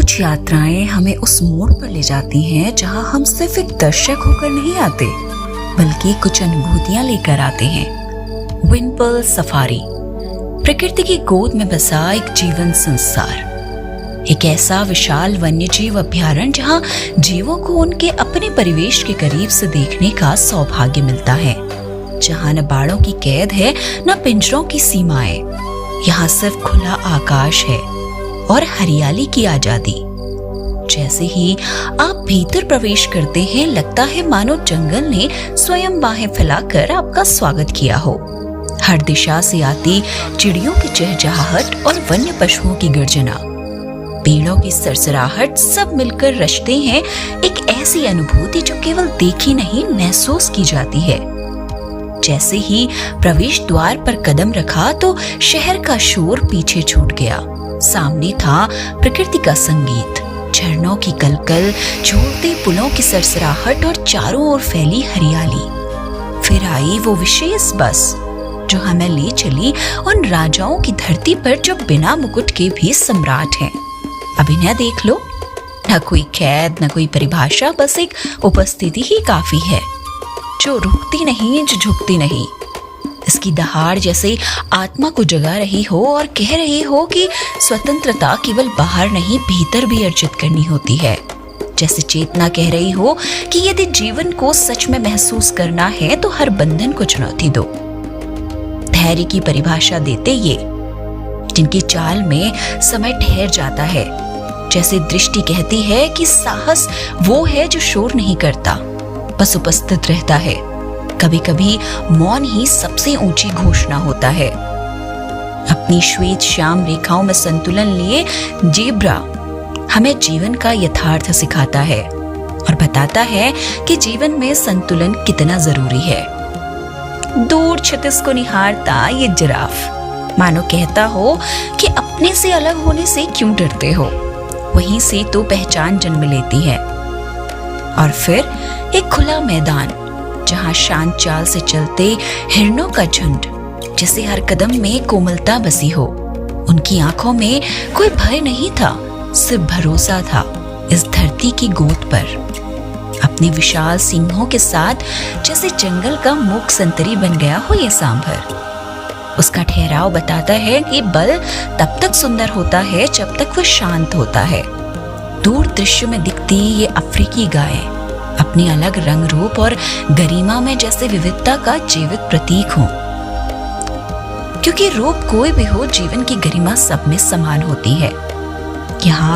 कुछ यात्राएं हमें उस मोड़ पर ले जाती हैं जहां हम सिर्फ एक दर्शक होकर नहीं आते, बल्कि कुछ अनुभूतियां लेकर आते हैं। विंडपर्ल सफारी, प्रकृति की गोद में बसा एक जीवन संसार, एक ऐसा विशाल वन्यजीव अभ्यारण्य जहां जीवों को उनके अपने परिवेश के करीब से देखने का सौभाग्य मिलता है, जहां न बाड़ों की कैद है न पिंजरों की सीमाएं। यहाँ सिर्फ खुला आकाश है और हरियाली की आजादी। जैसे ही आप भीतर प्रवेश करते हैं, लगता है मानो जंगल ने स्वयं बाहें फैलाकर आपका स्वागत किया हो। हर दिशा से आती चिड़ियों की चहचहाहट और वन्य पशुओं की गर्जना, पेड़ों की सरसराहट, सब मिलकर रचते हैं एक ऐसी अनुभूति जो केवल देखी नहीं, महसूस की जाती है। जैसे ही प्रवेश द्वार पर कदम रखा तो शहर का शोर पीछे छूट गया। सामने था प्रकृति का संगीत, झरनों की कलकल, झूलते पुलों की सरसराहट और चारों ओर फैली हरियाली। फिर आई वो विशेष बस जो हमें ले चली उन राजाओं की धरती पर जो बिना मुकुट के भी सम्राट हैं। अभिनय देख लो, न कोई कैद न कोई परिभाषा, बस एक उपस्थिति ही काफी है, जो रुकती नहीं, जो झुकती नहीं। इसकी दहाड़ जैसे आत्मा को जगा रही हो और कह रही हो कि स्वतंत्रता केवल बाहर नहीं, भीतर भी अर्जित करनी होती है। जैसे चेतना कह रही हो कि यदि जीवन को सच में महसूस करना है तो हर बंधन को चुनौती दो। धैर्य की परिभाषा देते ये, जिनकी चाल में समय ठहर जाता है। जैसे दृष्टि कहती है कि साहस वो है जो शोर नहीं करता, बस उपस्थित रहता है। कभी कभी मौन ही सबसे ऊंची घोषणा होता है। अपनी श्वेत श्याम रेखाओं में संतुलन लिए जेब्रा हमें जीवन का यथार्थ सिखाता है और बताता है कि जीवन में संतुलन कितना जरूरी है। दूर क्षितिज को निहारता ये जिराफ मानो कहता हो कि अपने से अलग होने से क्यों डरते हो, वहीं से तो पहचान जन्म लेती है। और फिर एक खुला मैदान जहां शांत चाल से चलते हिरणों का झुंड, जिसे हर कदम में कोमलता बसी हो। उनकी आंखों में कोई भय नहीं था, सिर्फ भरोसा था इस धरती की गोद पर। अपने विशाल सींगों के साथ जैसे जंगल का मूक संतरी बन गया हो ये सांभर। उसका ठहराव बताता है कि बल तब तक सुंदर होता है जब तक वह शांत होता है। दूर दृश्य में दिखती ये अफ्रीकी गाय अपनी अलग रंग रूप और गरिमा में जैसे विविधता का जीवित प्रतीक हो। क्योंकि रूप कोई भी हो, जीवन की गरिमा सब में समान होती है। यहाँ